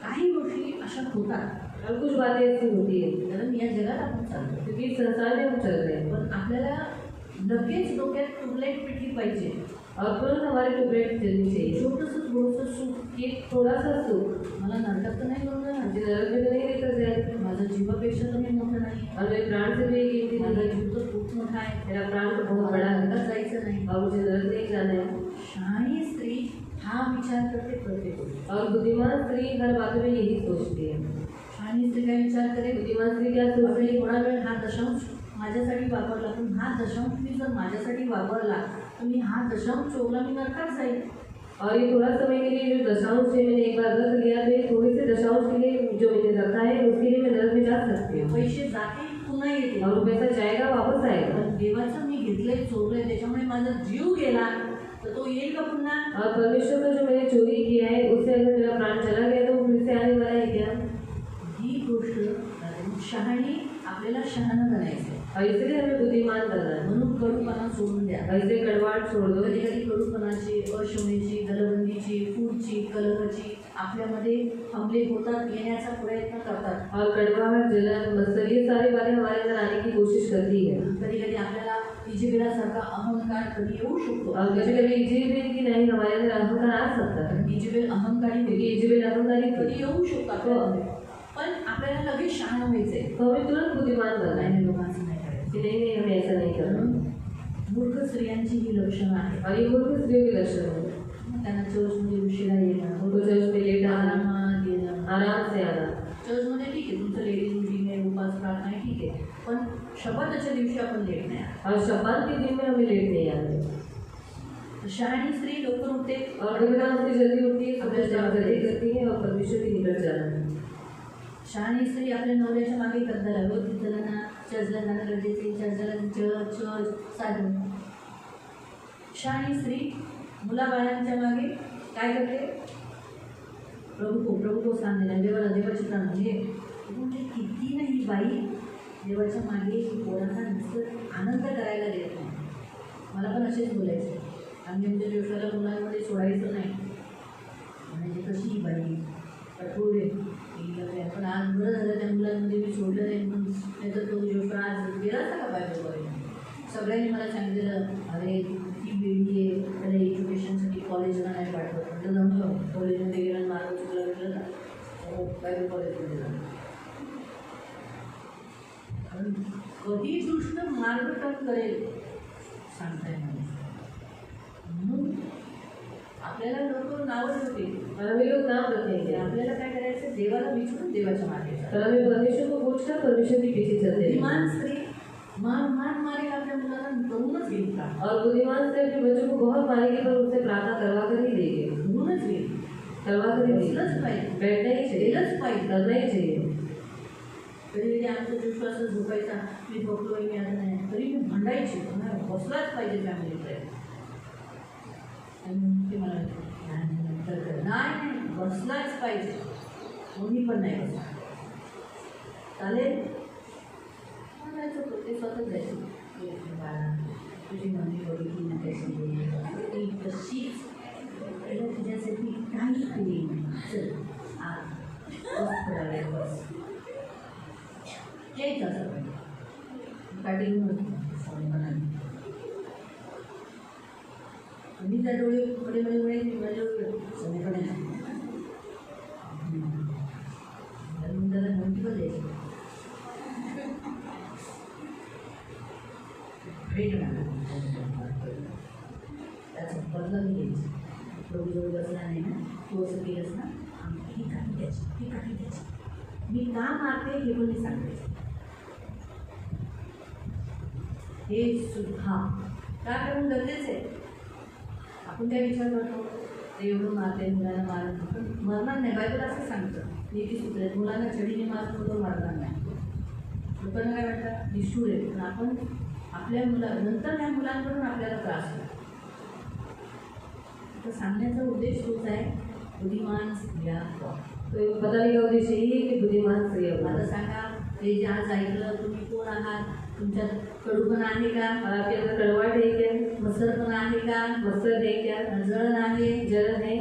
काही गोष्टी अशा होतात, और कुछ बातें ऐसी होती है कारण या जगात आपण चालतो. क्योंकि इस संसार में हम चल रहे हैं पण आपल्याला लगेच डोक्यात ट्यूबलाईट पेटली पाहिजे. और तुरंत हमारे ट्यूबलाइट जलनी चाहिए. छोटंसं थोडंसं सुख, एक थोड़ा सा सुख मला नरकात तर नाही करून जाणार. मुझे नरक में तो नहीं लेकर जाए. माझं जीवापेक्षा तर मी मोठं नाही. और मेरे प्राण से भी एक कीमती माझा नहीं है. जीव तर खूप मोठा आहे. मेरा प्राण तो बहुत बड़ा मला है नरकात जायचं नाही. और मुझे नरक नहीं जाना है. शहाणी स्त्री हा विचार करते प्रत्येक गोष्ट. और बुद्धिमान स्त्री हर बात में यही सोचती है. शहाणी स्त्री काय विचार करेल, बुद्धिमान स्त्री क्या सोचती आपल्याला है? थोडा वेळ हा दशांश माझ्यासाठी वापरला, पण हा दशांश मी जर माझ्यासाठी वापरला तर मी हा दशांश चोरला, मी नरकात जाईल. और ये थोड़ा समय के लिए जो दशांश है मैंने एक बार रख लिया, तो ये थोड़े से दशांश के लिए जो मैंने रखा है उसके लिए मैं नरक में जा सकती हूँ. पैसे जाते पुन्हा येते. और वो पैसा जाएगा वापस आएगा. पण देवाचं मी घेतलंय, चोरलंय, त्याच्यामुळे माझा जीव गेला तर तो येईल का पुन्हा? और परमेश्वर का जो मैंने चोरी किया है उससे अगर मेरा प्राण चला गया तो वो फिर से आने वाला है क्या? ही गोष्ट शहाणी आपल्याला शहाणं बनायचं आहे. और इसलिए हमें बुद्धिमान बनना है. म्हणून कडूपणा सोडून द्या. और इसलिए कड़वाहट छोड़ दो. कधी कधी कडूपणाची, अशमयची, दलबंदीची, फूटची, कलहची आपल्यामध्ये हमले होतात, येण्याचा प्रयत्न करतात. और कड़वाहट, जलन, मत्सर ये सारी बातें हमारे अंदर आने की कोशिश करती है. कधी कधी आपल्याला इजिबेलासारखा अहंकार कधी येऊ शकतो. और कभी कभी इजेबेल की नहीं हमारे अंदर अहंकार आ सकता है. इजिबेल अहंकारी क्योंकि होती, इजेबेल अहंकारी कधी थी. येऊ शकतो आपल्यामध्ये. पण आपल्याला लगेच शहाणं व्हायचंय. तो हमें तुरंत बुद्धिमान बनना है नाही, लोकांचं नाही करायचं. कि नहीं नहीं हमें ऐसा नहीं करना. मूर्ख स्त्रियांची ही लक्षणं आहेत. और ये मूर्ख स्त्रियों के लक्षण है. त्यांना चर्चमध्ये उशिरा येणं, उनको चर्च में लेट आना, आरामात येणं. आराम से आना. चर्चमध्ये ठीक आहे, तुमचं लेडीज मीटिंग आहे, उपास प्रार्थना आहे, ठीक आहे. पण शपथाच्या दिवशी आपण लेट नाही आहोत. और शपान के दिन में हमें लेट नहीं आना. शहाणी स्त्री लवकर उठते. और बुद्धिमान स्त्री जल्दी उठती है, अपने काम जल्दी करती है और परमेश्वर की निकट जाना है. शहाणी स्त्री आपल्या नवऱ्याच्या मागे करताना रोज तिथं चर्चला जाणं गरजेचे, चर्चला चर्च साधून. शहाणी स्त्री मुलाबाळांच्या मागे काय करते? प्रभू को स्थान देणार, देवाला देवाची प्राण म्हणजे किती नाही बाई देवाच्या मागे पोरांना नुसतं आनंद करायला देत नाही. मला पण असेच बोलायचे. आम्ही आमच्या दिवसाला मुलांमध्ये सोडायचं नाही. म्हणजे कशी ही बाई कठोर आहे, पण आज बरं झालं त्या मुलांमध्ये मी सोडलं नाही म्हणून, नाही तर तो दिवस आज गेला असता का बाय बरोबर. सगळ्यांनी मला सांगितलेलं, अरे ती वेळी आहे, त्याला एज्युकेशनसाठी कॉलेजला नाही पाठवत. म्हटलं जमलं, कॉलेजमध्ये गेलं, मार्ग चुकला भेटलं ना, बाय कॉलेजमध्ये जाणं. कारण कधी दुष्ट मार्ग टर्न करेल सांगता येणार नाही. म्हणून आपल्याला लोक नावं ठेवतील. और हमें लोग नाम रखेंगे. आपल्याला काय करायचं? देवाला विचारून देवाच्या मागे और हमें परमेश्वर को पूछकर परमेश्वर के पीछे चलते हैं. बुद्धिमान स्त्री मान मारेल आपल्या मुलाला, करूनच घेईल का? और बुद्धिमान से अपने बच्चों को बहुत मारेगी पर उससे प्रार्थना करवा कर ही देगी. करूनच घेईल. करवा कर ही देगी. बसलंच पाहिजे, बैठना ही चाहिए, केलंच पाहिजे. करना ही चाहिए. कधी कधी आमचा विश्वास झोपायचा, मी झोपलोय, मी आता नाही, तरी मी भांडायची, नाही बसलाच पाहिजे फॅमिलीकडे. ते मला नाही बसलाच पाहिजे, कोणी पण नाही बसला चालेल. म्हणायचं ते स्वतःच जायचं. बाळा तुझी मम्मी बघितली ना त्याची ती तशीच, त्याला तुझ्यासाठी काही केली नाही. चल आज बस थोडा वेळ बस. यायचं असं पाहिजे. काटिंग म्हणाली मी त्या डोळे मध्ये मध्ये माझ्या समीपणे त्याला म्हणती पण द्यायची भेट त्याचा बदला मी घ्यायची. प्रभूजवळ बसला नाही ना, तू असं केलंस ना, ही काठी द्यायची, ही काठी द्यायची. मी का मारते हे पण मी सांगायचं. हे सुद्धा का करून गरजेचं आहे. आपण काय विचार करतो, ते एवढं मारते मुलाला मारत, पण मरणार नाही. बायबल असं सांगतं लेखी सूत्र आहेत. मुलांना छडीने मारून मुलं मारणार नाही. लोकांना काय वाटतं निष्ठूर आहे, पण आपण आपल्या नंतर त्या मुलांकडून आपल्याला त्रास होतो. तर सांगण्याचा उद्देश तोच आहे, बुद्धिमान स्त्रिया व्हा. तो बताने का उद्देश्य यही है कि बुद्धिमान स्त्रियां बनो. मला सांगा, हे जे आज ऐकलं तुम्ही कोण आहात? तुमच्यात कडूपणा आहे का? और आपके अंदर कड़वाहट है क्या? मत्सरपणा आहे का? मत्सर है क्या? जळण आहे, जलन है?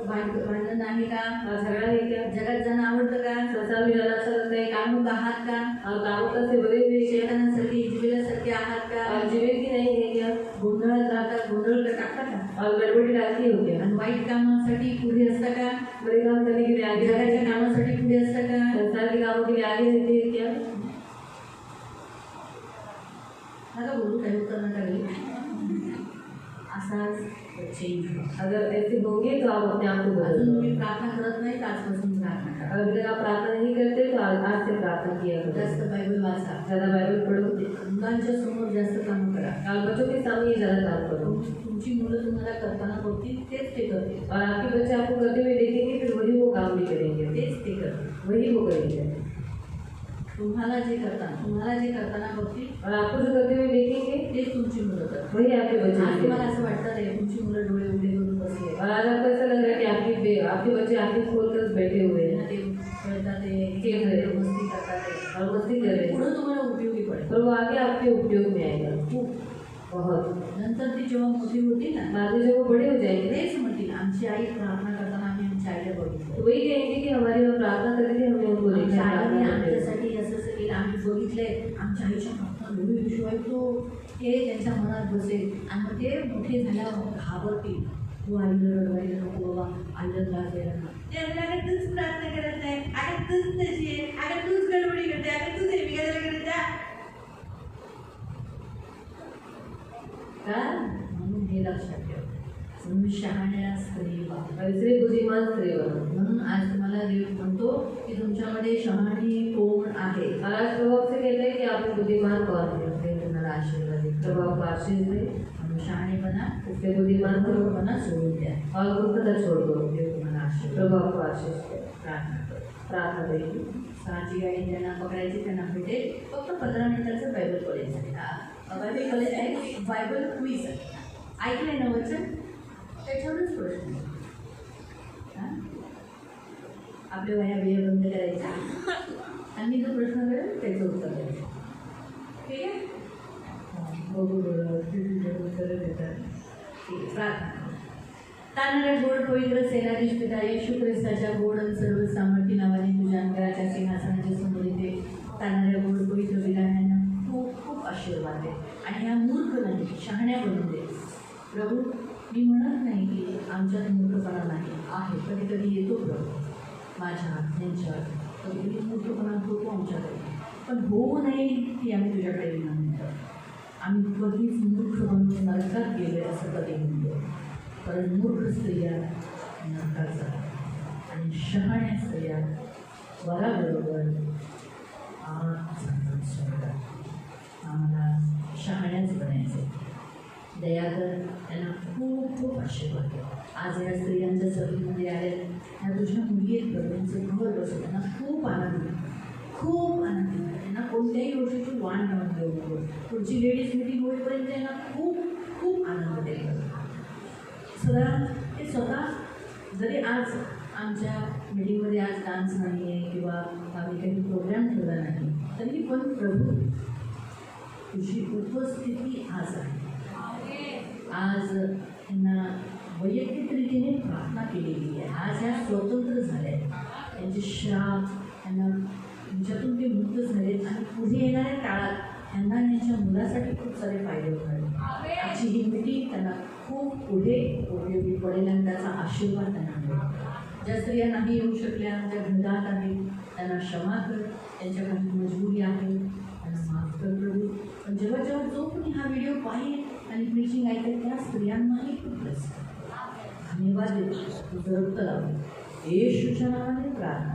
भांडण आहे का? और झगड़ा है क्या? जगात जाणं आवडतं का? संसार में जाना अच्छा लगता है? कामुक आहात का? और कामुकता से भरे हुए क्या? शैतानासारखे जिबेल्यासारखे आहात का? और जीवन की नहीं है क्या? गोंधळात राहतात, गोंधळ टाकता का? और गड़बड़ी डालती हो क्या? आणि वाईट कामासाठी पुढे असता का? बुरे काम करने के लिए आगे जगाच्या कामासाठी पुढे असता का? संसार के कामों के लिए आगे रहते हैं क्या? नका बोलू, काही उत्तर नका देऊ. असाच चेंज व्हा. अगर ऐसे होंगे तो आप अपने आप को बदल अजून लो. तुम्ही प्रार्थना करत नाही तर आजपासून प्रार्थना करा. अगर अभी तक आप प्रार्थना नहीं करते तो आज से प्रार्थना किया करो. जास्त बायबल वाचा, ज़्यादा बाइबल पढ़ो मुलांच्या समोर जास्त कामं करा. और बच्चों के सामने ये ज़्यादा काम करो. तुमची मुलं तुम्हाला करताना बघतील तेच ते करतील. और आपके बच्चे आपको करते हुए देखेंगे फिर वही वो काम भी करेंगे. तेच ते करतील. वही वो करेंगे. तुम्हाला जे करताना बघतील और आपको जो करते हुए देखेंगे तेच तुमची मुलं करतात. वही आपके बच्चे आज तुम्हाला करेंगे. असं वाटतं रे तुमची मुलं डोळे उघडे करून बसले, और आज आपको ऐसा लग रहा है कि आपके बच्चे आंखें खोलकर बैठे हुए हैं त्यांना ते कळतात, ते खेळ रहे हैं. मस्ती करतात ते. और मस्ती कर रहे हैं. पुढे तुम्हाला उपयोगी पडेल. और वो आगे आपके उपयोग में आएगा. खूप. बहुत. नंतर ती जेव्हा मोठी होतील ना, बाद में जब वो बड़े हो जाएंगे तेच म्हणतील आमची आई प्रार्थना करताना आम्ही आमच्या आईला बघितलं, तो वही कहेंगे कि हमारी वो प्रार्थना करते थे हमने उनको देखा. आमच्या आईने प्रार्थना करते थे. आमच्यासाठी असं असं केलं, आम्ही बघितलंय, आमच्या आईच्या प्रार्थना एवढी विश्वास तो हे त्यांच्या मनात बसेल आणि मग ते मोठे झाल्यावर घाबरतील. तू आईला रडवायला नको बाबा, आईला त्रास द्यायला नको. ते अगं तूच प्रार्थना करत नाही, अगं तूच तशी आहे, अगं तूच गडबडी करते, अगं तूच हे बिघायला करत जा. का? म्हणून हे लक्षात ठेव. म्हणून शहाण्या स्त्री व्हा. और इसलिए बुद्धिमान स्त्री बनो. म्हणून आज तुम्हाला देव म्हणतो की तुमच्यामध्ये शहाणी कोण आहे. और आज प्रभु से कहते हैं कि आप बुद्धिमान कौन है. देव तुम्हाला आशीर्वाद देतो. प्रभु आपको आशीष दे. म्हणून शहाणेपणा इसलिए बुद्धिमान करो मूर्खपणा सोडून द्या. और मूर्खता छोड़ दो. देव तुम्हाला आशीर्वाद प्रभु आपको आशीष दे. प्रार्थना करो. प्रार्थना करेगी. सहाची गाडी त्यांना पकडायची, त्यांना भेटेल फक्त 15 मिनिटाचं बायबल कॉलेज आहे. बायबल कॉलेज आहे, बायबल क्विज आहे. ऐकलंय ना वचन? त्याच्यावरच प्रश्न आहे. हां, आपल्या वया बिया बंद करायच्या आणि जो प्रश्न करेल त्याचं उत्तर द्यायचं. ठीक आहे? बघू उत्तरं देतात. ठीक आहे, प्रार्थना. तानाऱ्या गोड पवित्र सेनाधीश पिता येशू ख्रिस्ताच्या गोड आणि सर्व सामर्थ्य नावाने तुझ्या अंगाच्या सिंहासनाच्या समोर येते. तानाऱ्या गोड पवित्र विधानांना खूप खूप आशीर्वाद दे आणि ह्या मूर्ख नाही शहाण्या बनवून दे. प्रभू, मी म्हणत नाही की आमच्यात मूर्खपणा नाही आहे, कधी कधी येतो प्रभू माझ्यात त्यांच्यात, कधी कधी मूर्खपणा होतो आमच्याकडे, पण होऊ नये की आम्ही तुझ्याकडे विनंती. आम्ही कधीच मूर्ख बनून नरकात गेले असं कधी म्हणतो, कारण मूर्ख स्त्रिया नरकात जातात आणि शहाण्या स्त्रिया वराबरोबर आम्हाला शहाण्याच बनायचं. दयागर त्यांना खूप खूप आशीर्वाद द्या. आज या स्त्रियांच्या सभेमध्ये आल्या ह्या तुझ्या मुली आहेत, त्यांचं घर बसू त्यांना खूप आनंद, खूप आनंद. त्यांना कोणत्याही गोष्टीची वाण लावून देऊ नको. पुढची लेडीज मीटिंग होईपर्यंत त्यांना खूप खूप आनंद द्यायला. ते स्वतः जरी आज आमच्या मीटिंगमध्ये आज डान्स नाही आहे किंवा आम्ही काही प्रोग्राम ठेवला नाही, तरी पण प्रभू तुझी उपस्थिती आज आहे. आज त्यांना वैयक्तिक रीतीने प्रार्थना केलेली आहे. आज ह्या स्वतंत्र झाल्या आहेत. त्यांचे श्राप त्यांना तुमच्यातून ते मुक्त झालेत आणि पुढे येणाऱ्या काळात त्यांना त्यांच्या मुलासाठी खूप सारे फायदे होणार. आजची ही मीटिंग त्यांना खूप पुढे उपयोगी पडेल आणि त्याचा आशीर्वाद त्यांना मिळेल. ज्या स्त्रिया नाही येऊ शकल्या, ज्या घरात आहेत, त्यांना क्षमा कर. त्यांच्या काही मजबुरी आहे, त्यांना माफ कर प्रभू. पण जेव्हा जेव्हा जो कोणी हा व्हिडिओ पाहिल आणि प्रीचिंग ऐकेल त्या स्त्रियांनाही खूप ब्लेस कर. धन्यवाद देतो. तुझं रक्त लावलं येशूच्या नावाने प्रार्थना.